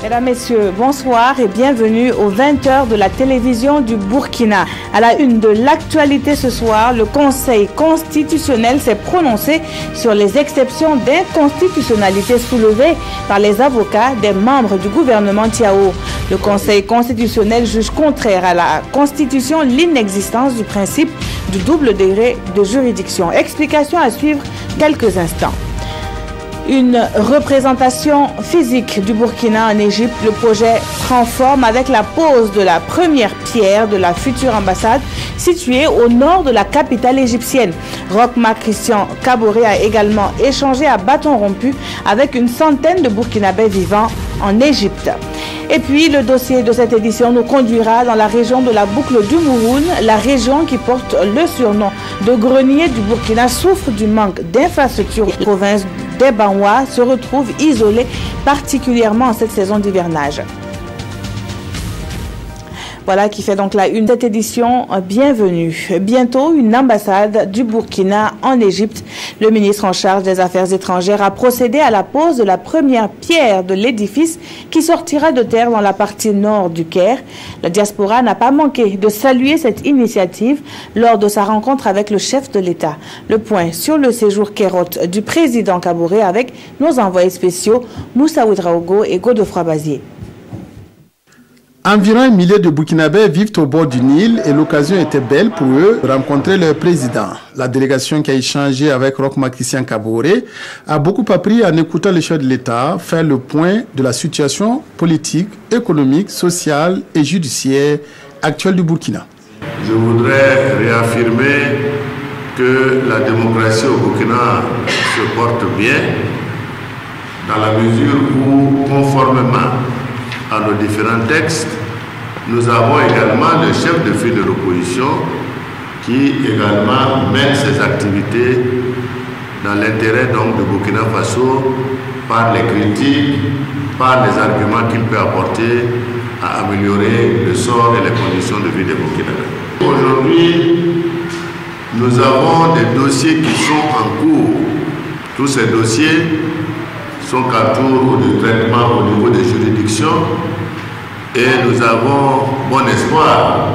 Mesdames, Messieurs, bonsoir et bienvenue aux 20h de la télévision du Burkina. À la une de l'actualité ce soir, le Conseil constitutionnel s'est prononcé sur les exceptions d'inconstitutionnalité soulevées par les avocats des membres du gouvernement Tiao. Le Conseil constitutionnel juge contraire à la Constitution l'inexistence du principe du double degré de juridiction. Explication à suivre quelques instants. Une représentation physique du Burkina en Égypte, le projet prend forme avec la pose de la première pierre de la future ambassade située au nord de la capitale égyptienne. Roch-Marc Christian Kaboré a également échangé à bâton rompu avec une centaine de Burkinabés vivant en Égypte. Et puis, le dossier de cette édition nous conduira dans la région de la boucle du Mouroun. La région qui porte le surnom de grenier du Burkina souffre du manque d'infrastructures. La province des Banwa se retrouve isolée, particulièrement en cette saison d'hivernage. Voilà qui fait donc la une de cette édition. Bienvenue. Bientôt, une ambassade du Burkina en Égypte. Le ministre en charge des Affaires étrangères a procédé à la pose de la première pierre de l'édifice qui sortira de terre dans la partie nord du Caire. La diaspora n'a pas manqué de saluer cette initiative lors de sa rencontre avec le chef de l'État. Le point sur le séjour Kérot du président Kaboré avec nos envoyés spéciaux Moussa Ouedraogo et Godefroy Bazier. Environ 1 millier de Burkinabés vivent au bord du Nil et l'occasion était belle pour eux de rencontrer leur président. La délégation qui a échangé avec Roch-Marc Christian Kaboré a beaucoup appris en écoutant le chef de l'État faire le point de la situation politique, économique, sociale et judiciaire actuelle du Burkina. Je voudrais réaffirmer que la démocratie au Burkina se porte bien dans la mesure où, conformément à nos différents textes, nous avons également le chef de file de l'opposition qui également mène ses activités dans l'intérêt donc de Burkina Faso par les critiques, par les arguments qu'il peut apporter à améliorer le sort et les conditions de vie des Burkinabés. Aujourd'hui, nous avons des dossiers qui sont en cours. Tous ces dossiers sont en cours de traitement au niveau des juridictions et nous avons bon espoir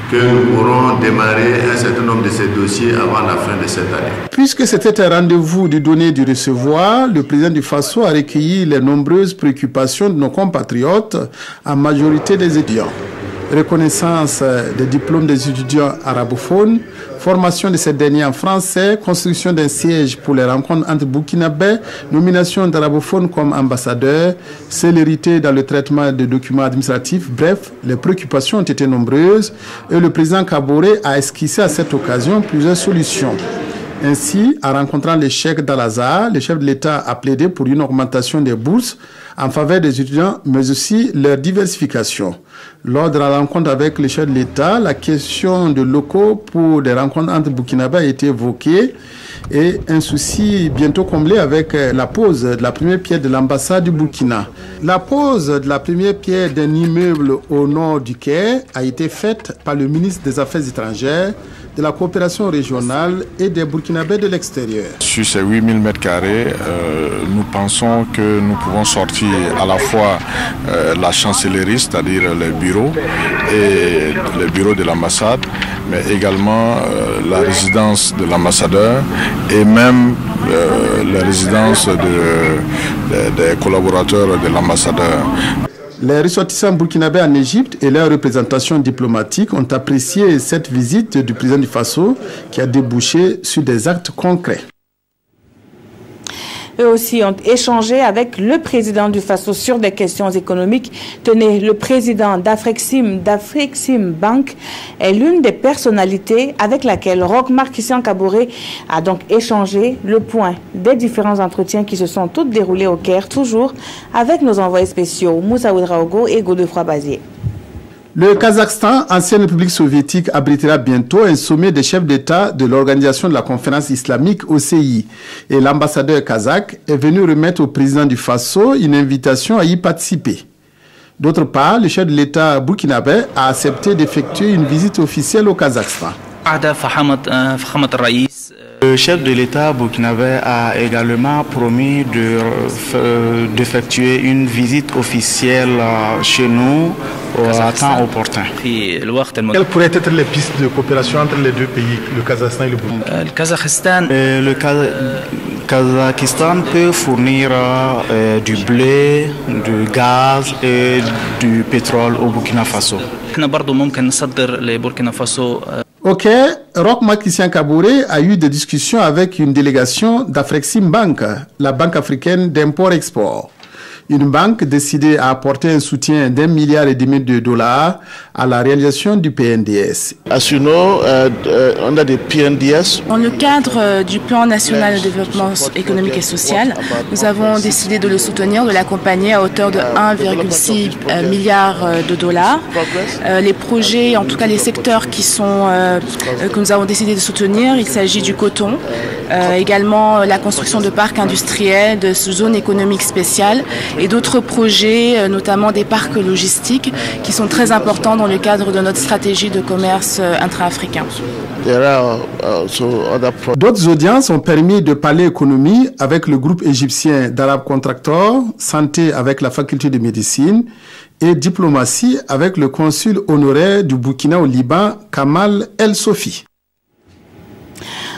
que nous pourrons démarrer un certain nombre de ces dossiers avant la fin de cette année. Puisque c'était un rendez-vous du donner et du recevoir, le président du Faso a recueilli les nombreuses préoccupations de nos compatriotes, en majorité des étudiants. Reconnaissance des diplômes des étudiants arabophones, formation de ces derniers en français, construction d'un siège pour les rencontres entre Burkinabés, nomination d'arabophones comme ambassadeurs, célérité dans le traitement des documents administratifs. Bref, les préoccupations ont été nombreuses et le président Kaboré a esquissé à cette occasion plusieurs solutions. Ainsi, en rencontrant les chefs d'Al-Azhar, le chef de l'État a plaidé pour une augmentation des bourses en faveur des étudiants, mais aussi leur diversification. Lors de la rencontre avec le chef de l'État, la question de locaux pour des rencontres entre Burkinabés a été évoquée et un souci bientôt comblé avec la pose de la première pierre de l'ambassade du Burkina. La pose de la première pierre d'un immeuble au nord du Caire a été faite par le ministre des Affaires étrangères, de la coopération régionale et des Burkinabés de l'extérieur. Sur ces 8000 m², nous pensons que nous pouvons sortir à la fois la chancellerie, c'est-à-dire les bureaux et les bureaux de l'ambassade, mais également la résidence de l'ambassadeur et même la résidence des collaborateurs de l'ambassadeur. Les ressortissants burkinabés en Égypte et leurs représentations diplomatiques ont apprécié cette visite du président du Faso qui a débouché sur des actes concrets. Eux aussi ont échangé avec le président du Faso sur des questions économiques. Tenez, le président d'Afrexim Bank est l'une des personnalités avec laquelle Roch-Marc Christian Kaboré a donc échangé le point des différents entretiens qui se sont tous déroulés au Caire, toujours avec nos envoyés spéciaux Moussa Ouedraogo et Godefroy Bazier. Le Kazakhstan, ancienne République soviétique, abritera bientôt un sommet des chefs d'État de l'Organisation de la Conférence islamique OCI. Et l'ambassadeur kazakh est venu remettre au président du Faso une invitation à y participer. D'autre part, le chef de l'État burkinabé a accepté d'effectuer une visite officielle au Kazakhstan. Le chef de l'État burkinabé a également promis d'effectuer une visite officielle chez nous à temps opportun. Quelles pourraient être les pistes de coopération entre les deux pays, le Kazakhstan et le Burkina? Le Kazakhstan peut fournir du blé, du gaz et du pétrole au Burkina Faso. Ok, Roch-Marc Christian Kaboré a eu des discussions avec une délégation d'Afreximbank, la banque africaine d'import-export. Une banque décidée à apporter un soutien d'1,5 milliard de dollars à la réalisation du PNDS. As you know, under the PNDS, dans le cadre du plan national de développement économique et social, nous avons décidé de le soutenir, de l'accompagner à hauteur de 1,6 milliard de dollars. Les projets, en tout cas les secteurs que nous avons décidé de soutenir, il s'agit du coton, également la construction de parcs industriels, de zones économiques spéciales et d'autres projets, notamment des parcs logistiques qui sont très importants dans le cadre de notre stratégie de commerce intra-africain. D'autres audiences ont permis de parler économie avec le groupe égyptien d'Arab Contractor, santé avec la faculté de médecine et diplomatie avec le consul honoraire du Burkina au Liban, Kamal El Sofi.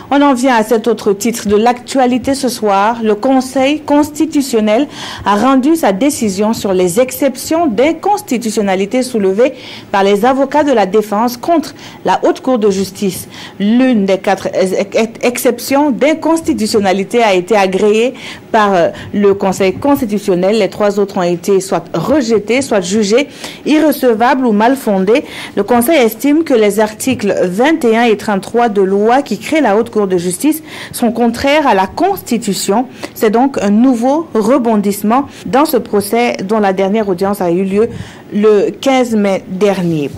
On en vient à cet autre titre de l'actualité ce soir. Le Conseil constitutionnel a rendu sa décision sur les exceptions d'inconstitutionnalité soulevées par les avocats de la défense contre la Haute Cour de justice. L'une des 4 exceptions d'inconstitutionnalité a été agréée par le Conseil constitutionnel. Les 3 autres ont été soit rejetées, soit jugées irrecevables ou mal fondées. Le Conseil estime que les articles 21 et 33 de loi qui créent la Haute Cour de justice sont contraires à la Constitution. C'est donc un nouveau rebondissement dans ce procès dont la dernière audience a eu lieu le 15 mai dernier.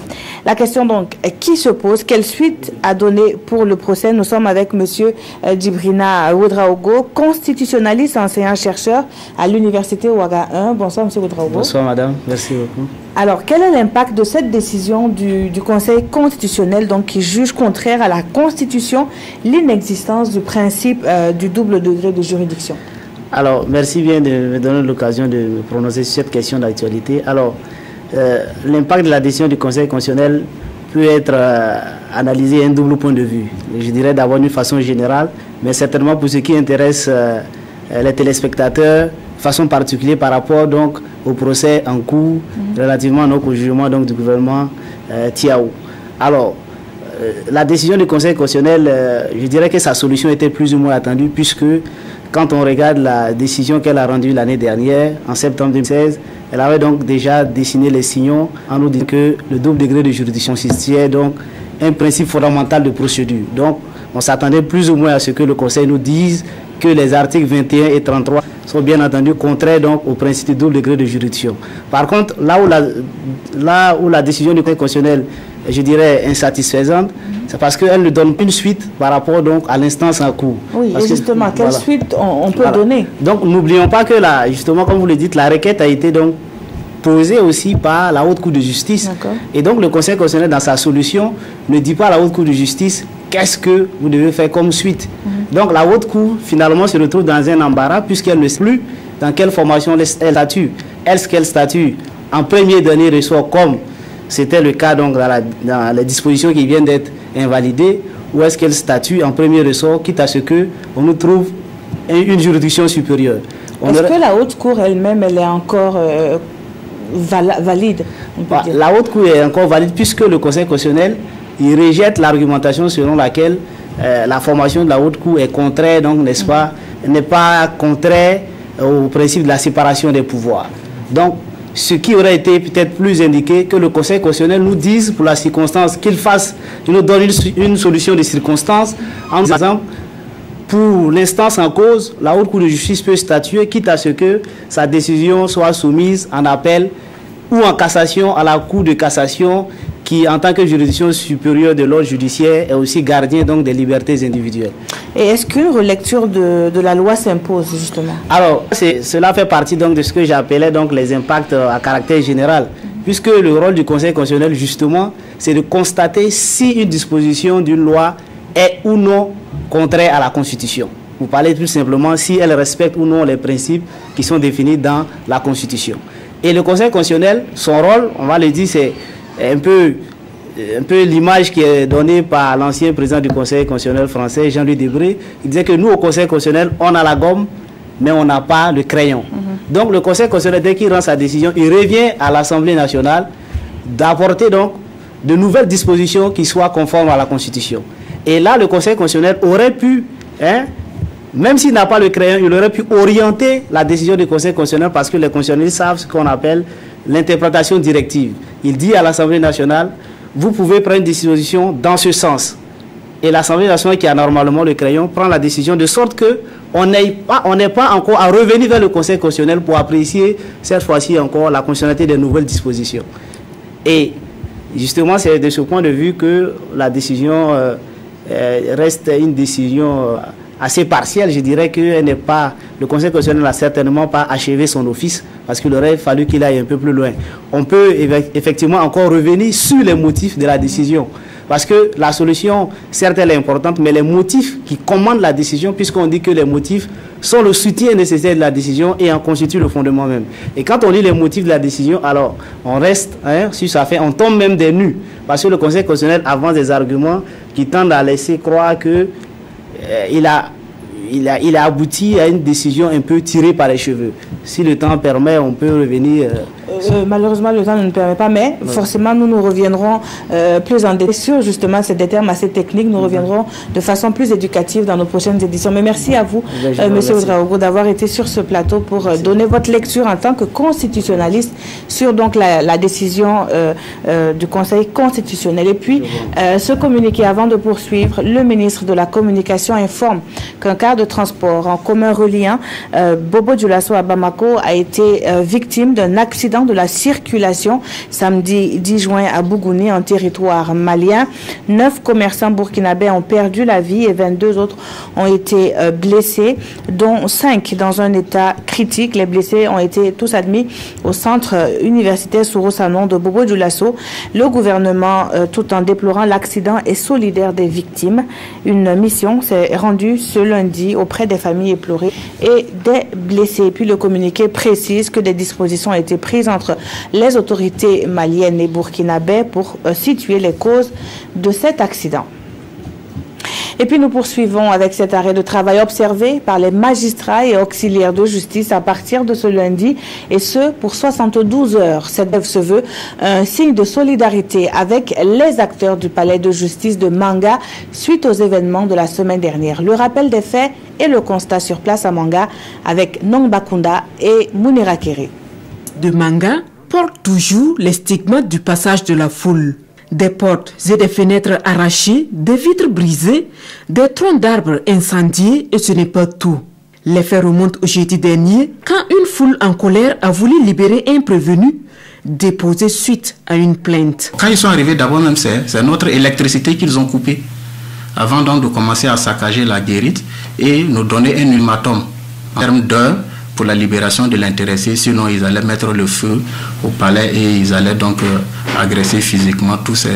La question donc qui se pose, quelle suite à donner pour le procès? Nous sommes avec monsieur Djibrina Ouedraogo, constitutionnaliste, enseignant-chercheur à l'université Ouaga 1. Bonsoir monsieur Ouedraogo. Bonsoir madame, merci beaucoup. Alors quel est l'impact de cette décision du Conseil constitutionnel donc, qui juge contraire à la Constitution l'inexistence du principe du double degré de juridiction? Alors merci bien de me donner l'occasion de me prononcer sur cette question d'actualité. Alors l'impact de la décision du Conseil constitutionnel peut être analysé à un double point de vue. Je dirais d'abord d'une façon générale, mais certainement pour ce qui intéresse les téléspectateurs, de façon particulière par rapport donc au procès en cours relativement donc au jugement donc du gouvernement Tiao. Alors la décision du Conseil constitutionnel, je dirais que sa solution était plus ou moins attendue puisque quand on regarde la décision qu'elle a rendue l'année dernière, en septembre 2016, elle avait donc déjà dessiné les signaux en nous disant que le double degré de juridiction constituait donc un principe fondamental de procédure. Donc on s'attendait plus ou moins à ce que le Conseil nous dise que les articles 21 et 33 sont bien entendu contraires donc au principe du double degré de juridiction. Par contre, là où la décision du Conseil constitutionnel, je dirais, insatisfaisante, c'est parce qu'elle ne donne une suite par rapport donc à l'instance en cours. Oui, parce et justement, quelle suite on peut donner? Donc n'oublions pas que là, justement, comme vous le dites, la requête a été donc posée aussi par la Haute Cour de justice. Et donc le Conseil constitutionnel, dans sa solution, ne dit pas à la Haute Cour de justice qu'est-ce que vous devez faire comme suite. Donc la Haute Cour, finalement, se retrouve dans un embarras puisqu'elle ne sait plus dans quelle formation elle statue. Est-ce qu'elle statue en premier dernier ressort comme c'était le cas donc dans les dispositions qui viennent d'être invalidées, ou est-ce qu'elle statue en premier ressort, quitte à ce qu'on nous trouve une juridiction supérieure? Est-ce que la Haute Cour elle-même, elle est encore valide? La Haute Cour est encore valide puisque le Conseil constitutionnel il rejette l'argumentation selon laquelle la formation de la Haute Cour est contraire, donc n'est-ce pas, n'est pas contraire au principe de la séparation des pouvoirs. Donc, ce qui aurait été peut-être plus indiqué que le Conseil constitutionnel nous dise pour la circonstance qu'il fasse, il nous donne une solution de circonstance. En exemple, pour l'instance en cause, la Haute Cour de justice peut statuer, quitte à ce que sa décision soit soumise en appel ou en cassation à la Cour de cassation qui, en tant que juridiction supérieure de l'ordre judiciaire, est aussi gardien donc des libertés individuelles. Et est-ce qu'une relecture de la loi s'impose justement? Alors, cela fait partie donc de ce que j'appelais donc les impacts à caractère général, puisque le rôle du Conseil constitutionnel justement, c'est de constater si une disposition d'une loi est ou non contraire à la Constitution. Vous parlez tout simplement si elle respecte ou non les principes qui sont définis dans la Constitution. Et le Conseil constitutionnel, son rôle, on va le dire, c'est un peu l'image qui est donnée par l'ancien président du Conseil constitutionnel français, Jean-Louis Debré. Il disait que nous, au Conseil constitutionnel, on a la gomme, mais on n'a pas le crayon. Donc le Conseil constitutionnel, dès qu'il rend sa décision, il revient à l'Assemblée nationale d'apporter donc de nouvelles dispositions qui soient conformes à la Constitution. Et là, le Conseil constitutionnel aurait pu, même s'il n'a pas le crayon, il aurait pu orienter la décision du Conseil constitutionnel parce que les constitutionnalistes savent ce qu'on appelle l'interprétation directive. Il dit à l'Assemblée nationale, vous pouvez prendre une disposition dans ce sens. Et l'Assemblée nationale, qui a normalement le crayon, prend la décision de sorte qu'on n'est pas encore à revenir vers le Conseil constitutionnel pour apprécier cette fois-ci encore la constitutionnalité des nouvelles dispositions. Et justement, c'est de ce point de vue que la décision reste une décision assez partielle. Je dirais que le Conseil constitutionnel n'a certainement pas achevé son office parce qu'il aurait fallu qu'il aille un peu plus loin. On peut effectivement encore revenir sur les motifs de la décision. Parce que la solution, certes, elle est importante, mais les motifs qui commandent la décision, puisqu'on dit que les motifs sont le soutien nécessaire de la décision et en constituent le fondement même. Et quand on lit les motifs de la décision, alors on reste, si ça fait, on tombe même des nues. Parce que le Conseil constitutionnel avance des arguments qui tendent à laisser croire que il a abouti à une décision un peu tirée par les cheveux. Si le temps permet, on peut revenir... malheureusement, le temps ne nous permet pas, mais forcément, nous reviendrons plus en détail sur justement ces termes assez techniques. Nous reviendrons de façon plus éducative dans nos prochaines éditions. Mais merci à vous, Monsieur Ouedraogo, d'avoir été sur ce plateau pour donner votre lecture en tant que constitutionnaliste sur donc la décision du Conseil constitutionnel. Et puis, ce communiqué, avant de poursuivre, le ministre de la Communication informe qu'un car de transport en commun reliant Bobo Dioulasso à Bamako a été victime d'un accident de la circulation samedi 10 juin à Bougouni, en territoire malien. 9 commerçants burkinabés ont perdu la vie et 22 autres ont été blessés, dont 5 dans un état critique. Les blessés ont été tous admis au centre universitaire Soro Sanon de Bobo Dioulasso. Le gouvernement, tout en déplorant l'accident, est solidaire des victimes. Une mission s'est rendue ce lundi auprès des familles éplorées et des blessés. Puis le communiqué précise que des dispositions ont été prises entre les autorités maliennes et burkinabè pour situer les causes de cet accident. Et puis nous poursuivons avec cet arrêt de travail observé par les magistrats et auxiliaires de justice à partir de ce lundi, et ce pour 72 heures. Cette grève se veut un signe de solidarité avec les acteurs du palais de justice de Manga suite aux événements de la semaine dernière. Le rappel des faits et le constat sur place à Manga avec Nong Bakunda et Mounira Kéré. De Manga porte toujours les stigmates du passage de la foule. Des portes et des fenêtres arrachées, des vitres brisées, des troncs d'arbres incendiés, et ce n'est pas tout. Les faits remontent au jeudi dernier quand une foule en colère a voulu libérer un prévenu déposé suite à une plainte. Quand ils sont arrivés, d'abord même c'est notre électricité qu'ils ont coupée avant donc de commencer à saccager la guérite et nous donner un ultimatum en termes d'heures pour la libération de l'intéressé, sinon ils allaient mettre le feu au palais et ils allaient donc agresser physiquement tous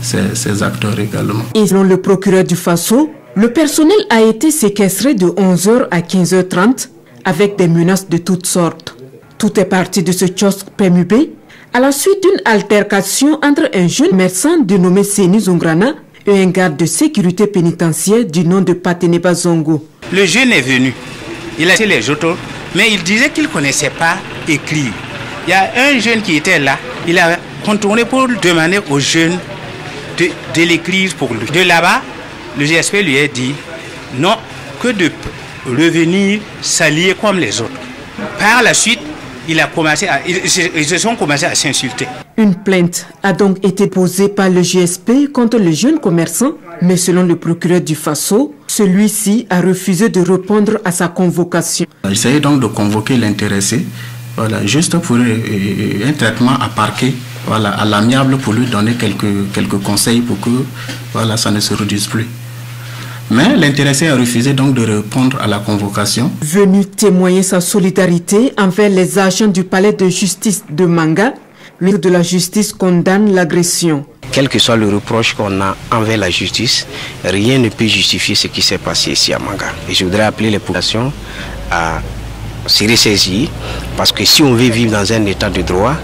ces acteurs également. Et selon le procureur du Faso, le personnel a été séquestré de 11h à 15h30 avec des menaces de toutes sortes. Tout est parti de ce kiosque PMUB à la suite d'une altercation entre un jeune médecin dénommé Seni Zongrana et un garde de sécurité pénitentiaire du nom de Pateneba Zongo. Le jeune est venu, il a fait les autos, mais il disait qu'il ne connaissait pas écrire. Il y a un jeune qui était là, il a contourné pour demander aux jeunes de l'écrire pour lui. De là-bas, le GSP lui a dit non, que de revenir s'allier comme les autres. Par la suite, ils se sont commencé à s'insulter. Une plainte a donc été posée par le GSP contre le jeune commerçant, mais selon le procureur du Faso, celui-ci a refusé de répondre à sa convocation. J'ai essayé donc de convoquer l'intéressé voilà, juste pour un traitement à parquet, voilà, à l'amiable, pour lui donner quelques conseils pour que voilà, ça ne se reduise plus. Mais l'intéressé a refusé donc de répondre à la convocation. Venu témoigner sa solidarité envers les agents du palais de justice de Manga, le ministre de la Justice condamne l'agression. Quel que soit le reproche qu'on a envers la justice, rien ne peut justifier ce qui s'est passé ici à Manga. Et je voudrais appeler les populations à se ressaisir, parce que si on veut vivre dans un état de droit,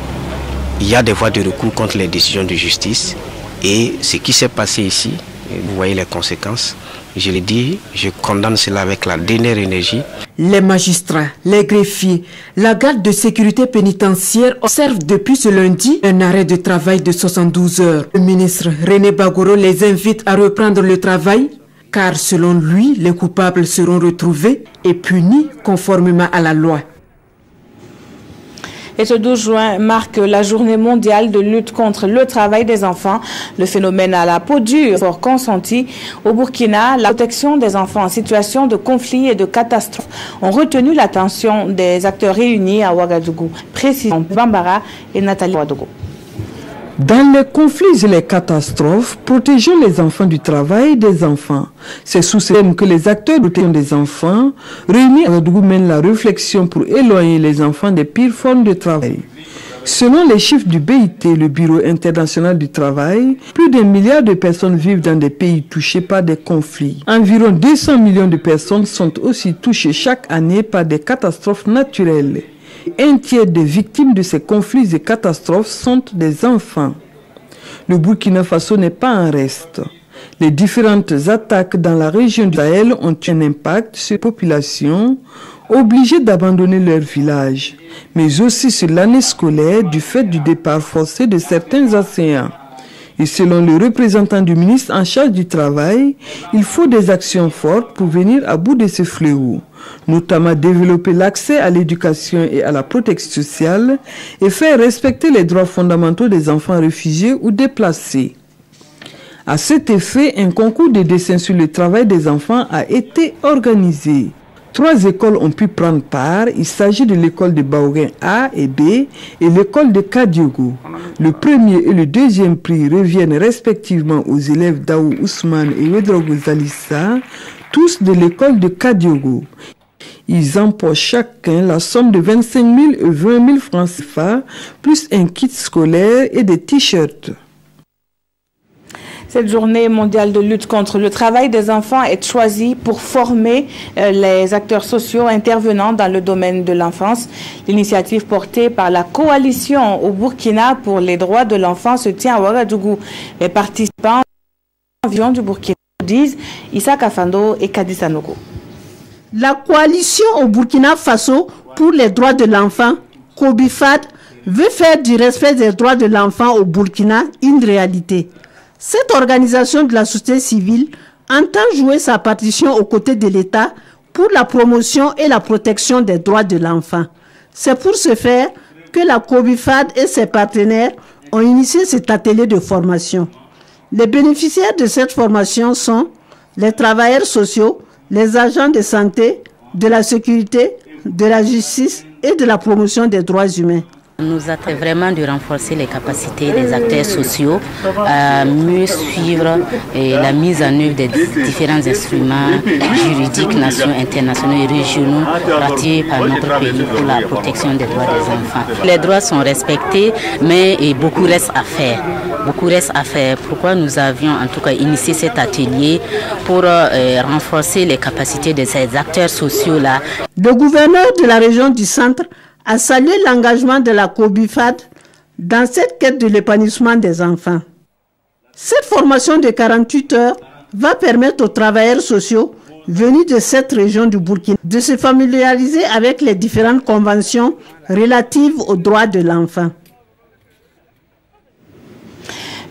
il y a des voies de recours contre les décisions de justice. Et ce qui s'est passé ici, vous voyez les conséquences. Je l'ai dit, je condamne cela avec la dernière énergie. Les magistrats, les greffiers, la garde de sécurité pénitentiaire observent depuis ce lundi un arrêt de travail de 72 heures. Le ministre René Bagoro les invite à reprendre le travail, car selon lui, les coupables seront retrouvés et punis conformément à la loi. Et ce 12 juin marque la journée mondiale de lutte contre le travail des enfants. Le phénomène à la peau dure fort consenti. Au Burkina, la protection des enfants en situation de conflit et de catastrophe ont retenu l'attention des acteurs réunis à Ouagadougou. Précisément Bambara et Nathalie Ouagadougou. Dans les conflits et les catastrophes, protégeons les enfants du travail des enfants. C'est sous ce thème que les acteurs de protection des enfants réunis à Ouagadougou mènent la réflexion pour éloigner les enfants des pires formes de travail. Selon les chiffres du BIT, le Bureau international du travail, plus d'1 milliard de personnes vivent dans des pays touchés par des conflits. Environ 200 millions de personnes sont aussi touchées chaque année par des catastrophes naturelles. Un tiers des victimes de ces conflits et catastrophes sont des enfants. Le Burkina Faso n'est pas en reste. Les différentes attaques dans la région du Sahel ont un impact sur les populations obligées d'abandonner leur village, mais aussi sur l'année scolaire du fait du départ forcé de certains enseignants. Et selon le représentant du ministre en charge du travail, il faut des actions fortes pour venir à bout de ce fléau, notamment développer l'accès à l'éducation et à la protection sociale et faire respecter les droits fondamentaux des enfants réfugiés ou déplacés. À cet effet, un concours de dessin sur le travail des enfants a été organisé. 3 écoles ont pu prendre part. Il s'agit de l'école de Baouguin A et B et l'école de Kadiogo. Le premier et le deuxième prix reviennent respectivement aux élèves Daou Ousmane et Wedrogo Zalissa, tous de l'école de Kadiogo. Ils emportent chacun la somme de 25 000 et 20 000 francs CFA, plus un kit scolaire et des t-shirts. Cette journée mondiale de lutte contre le travail des enfants est choisie pour former les acteurs sociaux intervenant dans le domaine de l'enfance. L'initiative portée par la coalition au Burkina pour les droits de l'enfant se tient à Ouagadougou. Les participants du Burkina disent Issa Kafando et Kadi Sanogo. La coalition au Burkina Faso pour les droits de l'enfant, COBIFAD, veut faire du respect des droits de l'enfant au Burkina une réalité. Cette organisation de la société civile entend jouer sa partition aux côtés de l'État pour la promotion et la protection des droits de l'enfant. C'est pour ce faire que la COBIFAD et ses partenaires ont initié cet atelier de formation. Les bénéficiaires de cette formation sont les travailleurs sociaux, les agents de santé, de la sécurité, de la justice et de la promotion des droits humains. Nous attendons vraiment de renforcer les capacités des acteurs sociaux à mieux suivre la mise en œuvre des différents instruments juridiques nationaux, internationaux et régionaux pratiqués par notre pays pour la protection des droits des enfants. Les droits sont respectés, mais beaucoup reste à faire. Beaucoup reste à faire. Pourquoi nous avions en tout cas initié cet atelier pour renforcer les capacités de ces acteurs sociaux-là. Le gouverneur de la région du centre a salué l'engagement de la COBIFAD dans cette quête de l'épanouissement des enfants. Cette formation de 48 heures va permettre aux travailleurs sociaux venus de cette région du Burkina de se familiariser avec les différentes conventions relatives aux droits de l'enfant.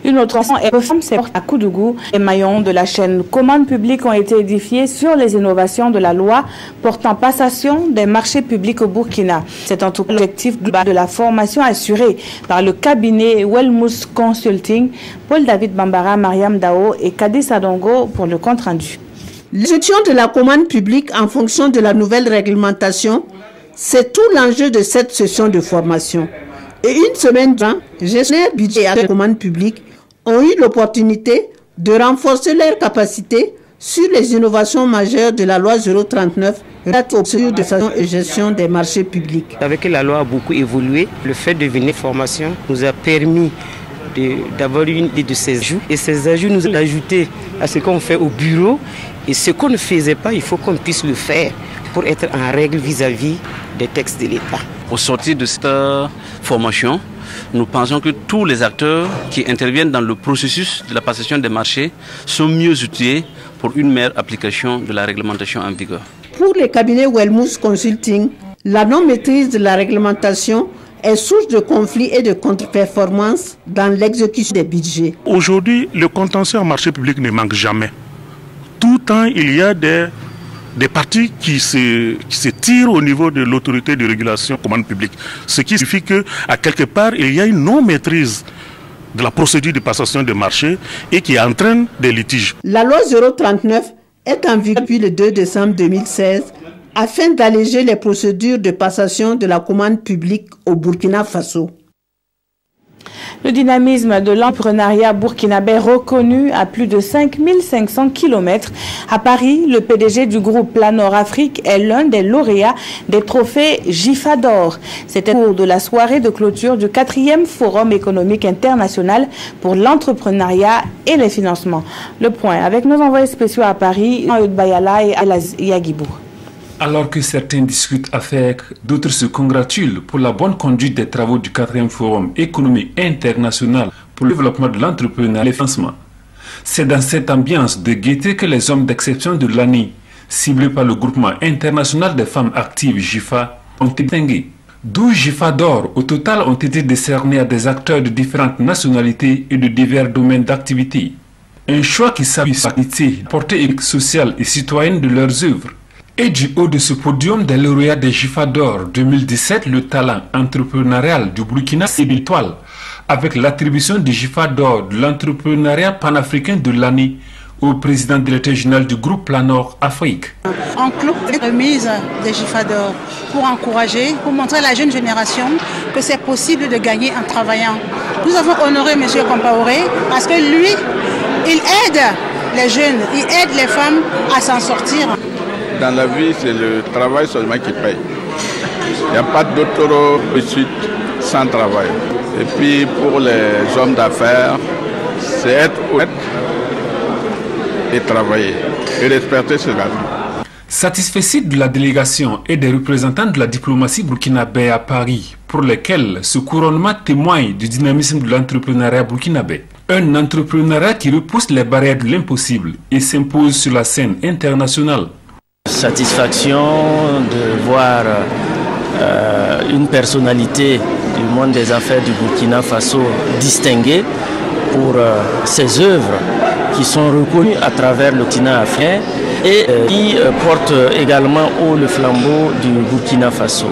Une autre réforme s'est portée à Koudougou. Les maillons de la chaîne commande publique ont été édifiés sur les innovations de la loi portant passation des marchés publics au Burkina. C'est en tout cas l'objectif global de la formation assurée par le cabinet Wellmus Consulting, Paul-David Bambara, Mariam Dao et Kadi Sadongo pour le compte rendu. L'exécution de la commande publique en fonction de la nouvelle réglementation C'est tout l'enjeu de cette session de formation. Et une semaine durant, gestionnaires budget et commandes publiques ont eu l'opportunité de renforcer leurs capacités sur les innovations majeures de la loi 039 relative aux procédures de façon et gestion des marchés publics. Avec la loi a beaucoup évolué, le fait de venir formation nous a permis d'avoir une idée de ces ajouts. Et ces ajouts nous ont ajouté à ce qu'on fait au bureau. Et ce qu'on ne faisait pas, il faut qu'on puisse le faire pour être en règle vis-à-vis des textes de l'État. Au sortir de cette formation, nous pensons que tous les acteurs qui interviennent dans le processus de la passation des marchés sont mieux outillés pour une meilleure application de la réglementation en vigueur. Pour les cabinets Wellmus Consulting, la non-maîtrise de la réglementation est source de conflits et de contre-performances dans l'exécution des budgets. Aujourd'hui, le contentieux en marché public ne manque jamais. Tout le temps, il y a des parties qui se tirent au niveau de l'autorité de régulation commande publique. Ce qui signifie qu'à quelque part, il y a une non-maîtrise de la procédure de passation de marché et qui entraîne des litiges. La loi 039 est en vigueur depuis le 2 décembre 2016 afin d'alléger les procédures de passation de la commande publique au Burkina Faso. Le dynamisme de l'entrepreneuriat burkinabé reconnu à plus de 5500 km. À Paris, le PDG du groupe Planor Afrique est l'un des lauréats des trophées GIFA d'or. C'était au cours de la soirée de clôture du 4e Forum économique international pour l'entrepreneuriat et les financements. Le point avec nos envoyés spéciaux à Paris, Mayoud Bayala et Alaz Yagibou. Alors que certains discutent avec, d'autres se congratulent pour la bonne conduite des travaux du 4e Forum économique international pour le développement de l'entrepreneuriat et le financement. C'est dans cette ambiance de gaieté que les hommes d'exception de l'année, ciblés par le groupement international des femmes actives GIFA, ont été distingués. 12 GIFA d'or au total ont été décernés à des acteurs de différentes nationalités et de divers domaines d'activité. Un choix qui s'appuie sur la qualité, portée sociale et citoyenne de leurs œuvres. Et du haut de ce podium des lauréats des GIFA d'or 2017, le talent entrepreneurial du Burkina s'est étoile avec l'attribution du GIFA d'or de l'entrepreneuriat panafricain de l'année au président directeur général du groupe Planor Afrique. En clôt les remises des GIFA d'or pour encourager, pour montrer à la jeune génération que c'est possible de gagner en travaillant. Nous avons honoré M. Compaoré parce que lui, il aide les jeunes, il aide les femmes à s'en sortir. Dans la vie, c'est le travail seulement qui paye. Il n'y a pas d'autre réussite sans travail. Et puis pour les hommes d'affaires, c'est être honnête et travailler et respecter ses avis. Satisfait de la délégation et des représentants de la diplomatie burkinabé à Paris, pour lesquels ce couronnement témoigne du dynamisme de l'entrepreneuriat burkinabé. Un entrepreneuriat qui repousse les barrières de l'impossible et s'impose sur la scène internationale. Satisfaction de voir une personnalité du monde des affaires du Burkina Faso distinguée pour ses œuvres qui sont reconnues à travers le continent africain et qui porte également haut le flambeau du Burkina Faso.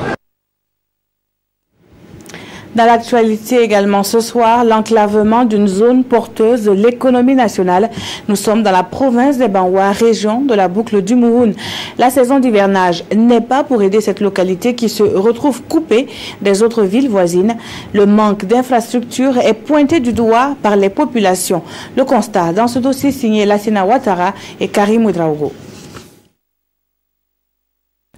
Dans l'actualité également ce soir, l'enclavement d'une zone porteuse de l'économie nationale. Nous sommes dans la province des Banwa, région de la boucle du Mouhoun. La saison d'hivernage n'est pas pour aider cette localité qui se retrouve coupée des autres villes voisines. Le manque d'infrastructures est pointé du doigt par les populations. Le constat dans ce dossier signé Lassina Ouattara et Karim Ouedraogo.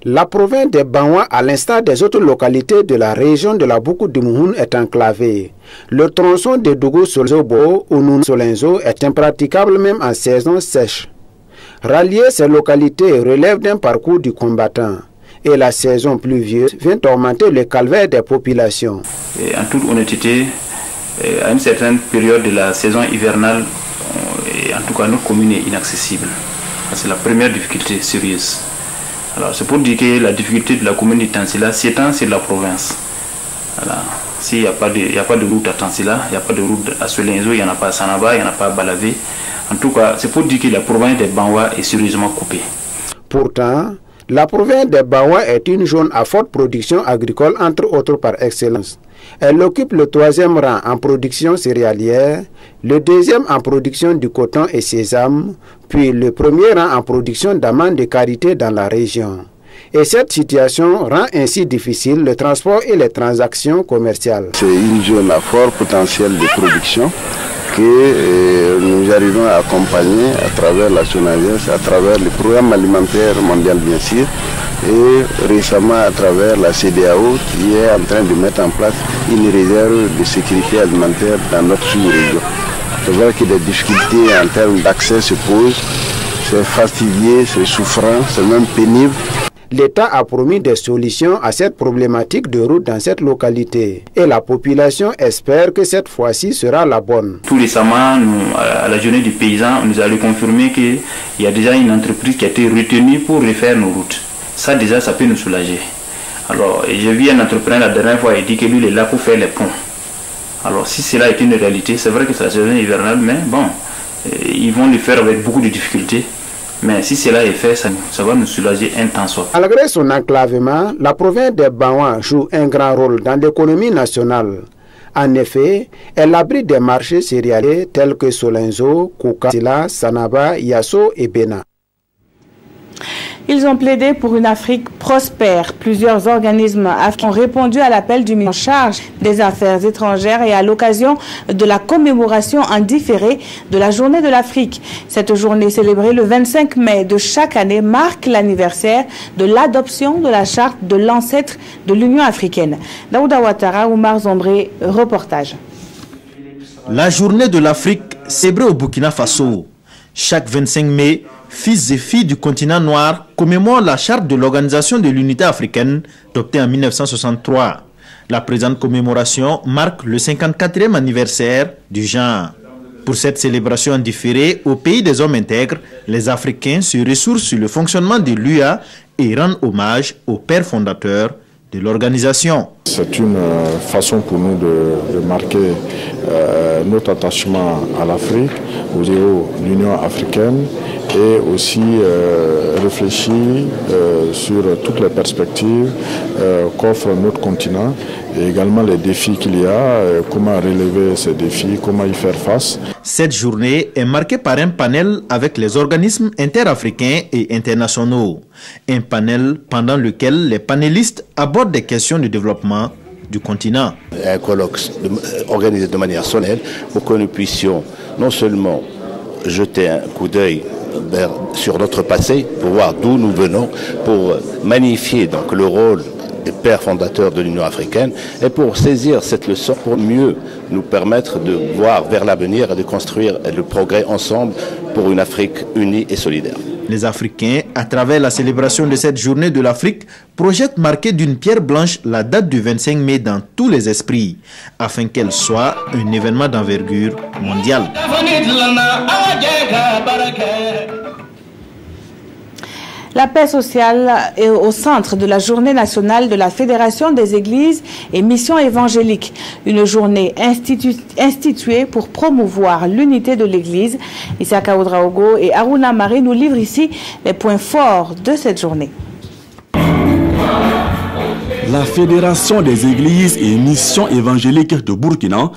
La province des Banwa, à l'instar des autres localités de la région de la boucle du Mouhoun, est enclavée. Le tronçon de Dougou-Solenzo ou Nounou-Solenzo est impraticable même en saison sèche. Rallier ces localités relève d'un parcours du combattant. Et la saison pluvieuse vient augmenter le calvaire des populations. Et en toute honnêteté, à une certaine période de la saison hivernale, en tout cas notre commune est inaccessible. C'est la première difficulté sérieuse. Alors c'est pour dire que la difficulté de la commune de Tansila s'étend sur la province. Voilà. S'il n'y a pas de route à Tansila, il n'y a pas de route à Solenzo, il n'y en a pas à Sanaba, il n'y en a pas à Balavé. En tout cas, c'est pour dire que la province des Banwa est sérieusement coupée. Pourtant, la province des Banwa est une zone à forte production agricole, entre autres par excellence. Elle occupe le 3e rang en production céréalière, le 2e en production du coton et sésame, puis le 1er rang en production d'amandes de qualité dans la région. Et cette situation rend ainsi difficile le transport et les transactions commerciales. C'est une zone à fort potentiel de production que nous arrivons à accompagner à travers la SONAGES, à travers le programme alimentaire mondial bien sûr, et récemment à travers la CEDEAO qui est en train de mettre en place une réserve de sécurité alimentaire dans notre sous-région. C'est vrai que des difficultés en termes d'accès se posent, c'est fastidieux, c'est souffrant, c'est même pénible. L'État a promis des solutions à cette problématique de route dans cette localité. Et la population espère que cette fois-ci sera la bonne. Tout récemment, à la journée du paysan, on nous a confirmé qu'il y a déjà une entreprise qui a été retenue pour refaire nos routes. Ça déjà, ça peut nous soulager. Alors, j'ai vu un entrepreneur la dernière fois, il dit que lui, il est là pour faire les ponts. Alors, si cela est une réalité, c'est vrai que c'est la saison hivernale, mais bon, ils vont le faire avec beaucoup de difficultés. Mais si cela est fait, ça va nous soulager un temps soit. Malgré son enclavement, la province des Baouan joue un grand rôle dans l'économie nationale. En effet, elle abrite des marchés céréaliers tels que Solenzo, Kouka, Sila, Sanaba, Yasso et Bena. Ils ont plaidé pour une Afrique prospère. Plusieurs organismes africains ont répondu à l'appel du ministre en charge des Affaires étrangères et à l'occasion de la commémoration en différé de la Journée de l'Afrique. Cette journée célébrée le 25 mai de chaque année marque l'anniversaire de l'adoption de la charte de l'ancêtre de l'Union africaine. Daouda Ouattara, Oumar Zombré, reportage. La Journée de l'Afrique célébrée au Burkina Faso. Chaque 25 mai, fils et filles du continent noir commémorent la charte de l'Organisation de l'Unité africaine, adoptée en 1963. La présente commémoration marque le 54e anniversaire du genre. Pour cette célébration différée au pays des hommes intègres, les Africains se ressourcent sur le fonctionnement de l'UA et rendent hommage au père fondateur de l'organisation. C'est une façon pour nous de marquer notre attachement à l'Afrique, aux héros de l'Union africaine et aussi réfléchir sur toutes les perspectives qu'offre notre continent et également les défis qu'il y a, comment relever ces défis, comment y faire face. Cette journée est marquée par un panel avec les organismes interafricains et internationaux. Un panel pendant lequel les panélistes abordent des questions de développement du continent. Un colloque organisé de manière solennelle pour que nous puissions non seulement jeter un coup d'œil sur notre passé, pour voir d'où nous venons, pour magnifier donc le rôle des pères fondateurs de l'Union africaine et pour saisir cette leçon, pour mieux nous permettre de voir vers l'avenir et de construire le progrès ensemble pour une Afrique unie et solidaire. Les Africains, à travers la célébration de cette journée de l'Afrique, projettent marquer d'une pierre blanche la date du 25 mai dans tous les esprits, afin qu'elle soit un événement d'envergure mondiale. La paix sociale est au centre de la journée nationale de la Fédération des églises et missions évangéliques. Une journée instituée pour promouvoir l'unité de l'église. Issaka Oudraogo et Aruna Marie nous livrent ici les points forts de cette journée. La Fédération des églises et missions évangéliques de Burkina,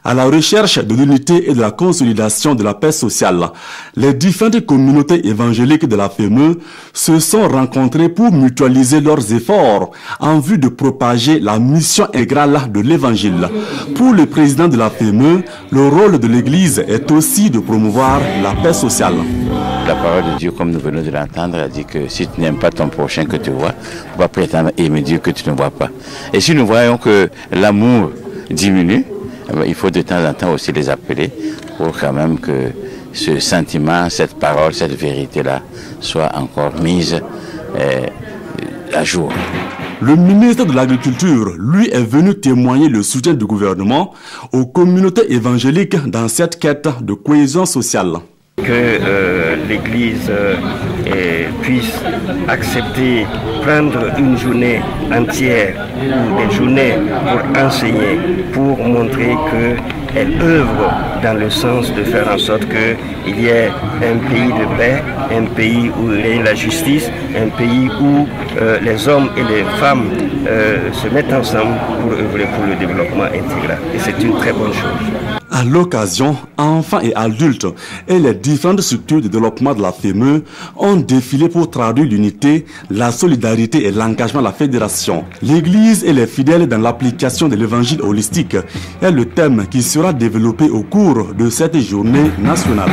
à la recherche de l'unité et de la consolidation de la paix sociale. Les différentes communautés évangéliques de la FEME se sont rencontrées pour mutualiser leurs efforts en vue de propager la mission intégrale de l'évangile. Pour le président de la FEME, le rôle de l'Église est aussi de promouvoir la paix sociale. La parole de Dieu, comme nous venons de l'entendre, a dit que si tu n'aimes pas ton prochain que tu vois, tu vas prétendre aimer Dieu que tu ne vois pas. Et si nous voyons que l'amour diminue, il faut de temps en temps aussi les appeler pour quand même que ce sentiment, cette parole, cette vérité-là soit encore mise à jour. Le ministre de l'Agriculture, lui, est venu témoigner le soutien du gouvernement aux communautés évangéliques dans cette quête de cohésion sociale. Que l'Église puisse accepter, prendre une journée entière ou des journées pour enseigner, pour montrer qu'elle œuvre dans le sens de faire en sorte qu'il y ait un pays de paix, un pays où il y a la justice, un pays où les hommes et les femmes se mettent ensemble pour œuvrer pour le développement intégral. Et c'est une très bonne chose. À l'occasion, enfants et adultes et les différentes structures de développement de la FEME ont défilé pour traduire l'unité, la solidarité et l'engagement de la fédération. L'Église et les fidèles dans l'application de l'évangile holistique est le thème qui sera développé au cours de cette journée nationale.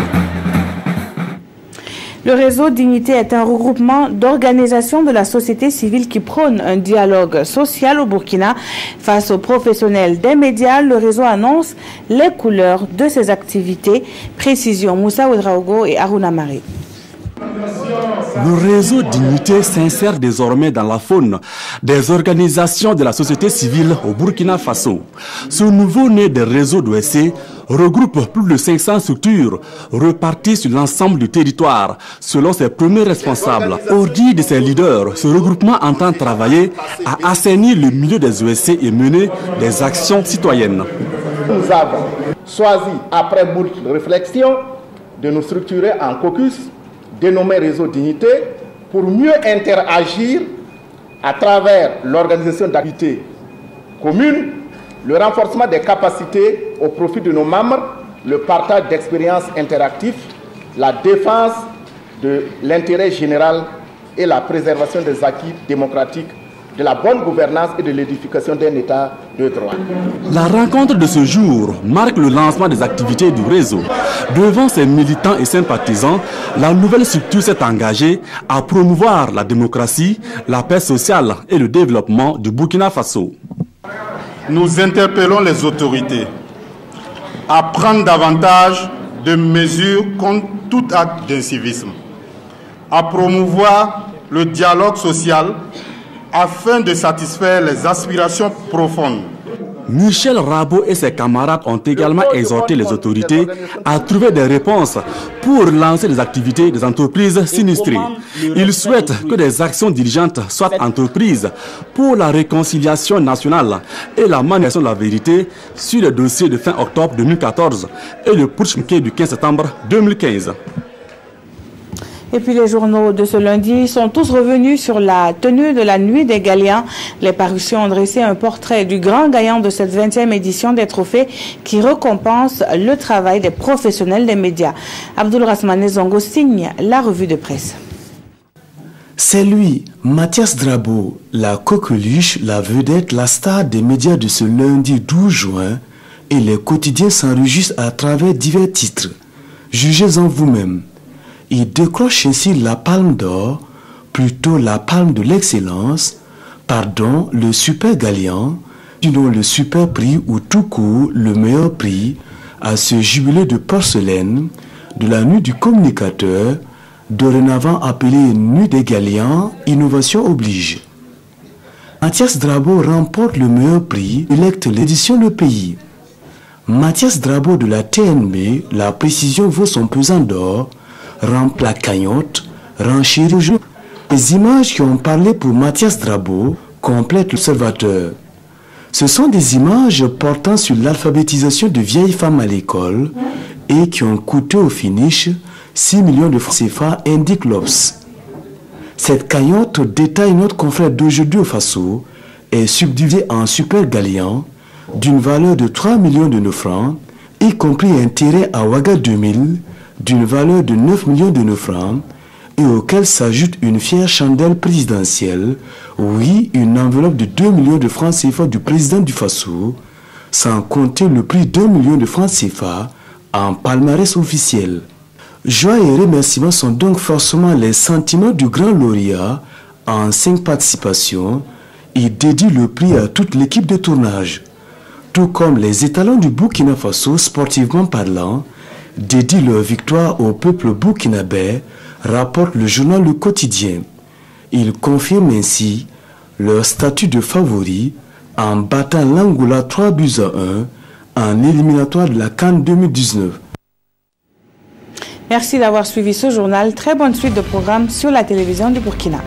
Le réseau Dignité est un regroupement d'organisations de la société civile qui prône un dialogue social au Burkina. Face aux professionnels des médias, le réseau annonce les couleurs de ses activités. Précision Moussa Ouedraogo et Aruna Mari. Le réseau Dignité s'insère désormais dans la faune des organisations de la société civile au Burkina Faso. Ce nouveau-né des réseaux d'OSC regroupe plus de 500 structures reparties sur l'ensemble du territoire, selon ses premiers responsables. Au dit de ses leaders, ce regroupement entend travailler à assainir le milieu des OSC et mener des actions citoyennes. Nous avons choisi, après moult réflexions, de nous structurer en caucus dénommé Réseau Dignité pour mieux interagir à travers l'organisation d'activités communes, le renforcement des capacités au profit de nos membres, le partage d'expériences interactives, la défense de l'intérêt général et la préservation des acquis démocratiques, de la bonne gouvernance et de l'édification d'un État de droit. La rencontre de ce jour marque le lancement des activités du réseau. Devant ses militants et sympathisants, la nouvelle structure s'est engagée à promouvoir la démocratie, la paix sociale et le développement du Burkina Faso. Nous interpellons les autorités à prendre davantage de mesures contre tout acte d'incivisme, à promouvoir le dialogue social afin de satisfaire les aspirations profondes. Michel Rabo et ses camarades ont également exhorté les autorités à trouver des réponses pour lancer les activités des entreprises sinistrées. Ils souhaitent que des actions diligentes soient entreprises pour la réconciliation nationale et la manifestation de la vérité sur le dossier de fin octobre 2014 et le putsch du 15 septembre 2015. Et puis les journaux de ce lundi sont tous revenus sur la tenue de la nuit des Galiens. Les parutions ont dressé un portrait du grand gagnant de cette 20e édition des trophées qui récompense le travail des professionnels des médias. Abdoul Rasmane Zongo signe la revue de presse. C'est lui, Mathias Drabo, la coqueluche, la vedette, la star des médias de ce lundi 12 juin, et les quotidiens s'enregistrent à travers divers titres. Jugez-en vous-même. Il décroche ainsi la palme d'or, plutôt la palme de l'excellence, pardon, le super gagnant, sinon le super prix ou tout court le meilleur prix, à ce jubilé de porcelaine, de la nuit du communicateur, dorénavant appelée nuit des Galiens, innovation oblige. Mathias Drabo remporte le meilleur prix, électe l'édition Le Pays. Mathias Drabo de la TNB, la précision vaut son pesant d'or, remplit la cagnotte, renchérit au jeu. Les images qui ont parlé pour Mathias Drabo complètent l'observateur. Ce sont des images portant sur l'alphabétisation de vieilles femmes à l'école et qui ont coûté au finish 6 millions de francs CFA, indique l'Obs. Cette cagnotte, détaille notre confrère d'aujourd'hui au Faso, est subdivisée en super gagnants d'une valeur de 3 millions de nos francs, y compris intérêt à Ouaga 2000, d'une valeur de 9 millions de nos francs et auquel s'ajoute une fière chandelle présidentielle, oui, une enveloppe de 2 millions de francs CFA du président du Faso, sans compter le prix d'1 million de francs CFA en palmarès officiel. Joie et remerciements sont donc forcément les sentiments du grand lauréat en 5 participations. Il dédie le prix à toute l'équipe de tournage, tout comme les étalons du Burkina Faso sportivement parlant dédie leur victoire au peuple burkinabé, rapporte le journal Le Quotidien. Ils confirment ainsi leur statut de favori en battant l'Angola 3-1 en éliminatoire de la CAN 2019. Merci d'avoir suivi ce journal. Très bonne suite de programmes sur la télévision du Burkina.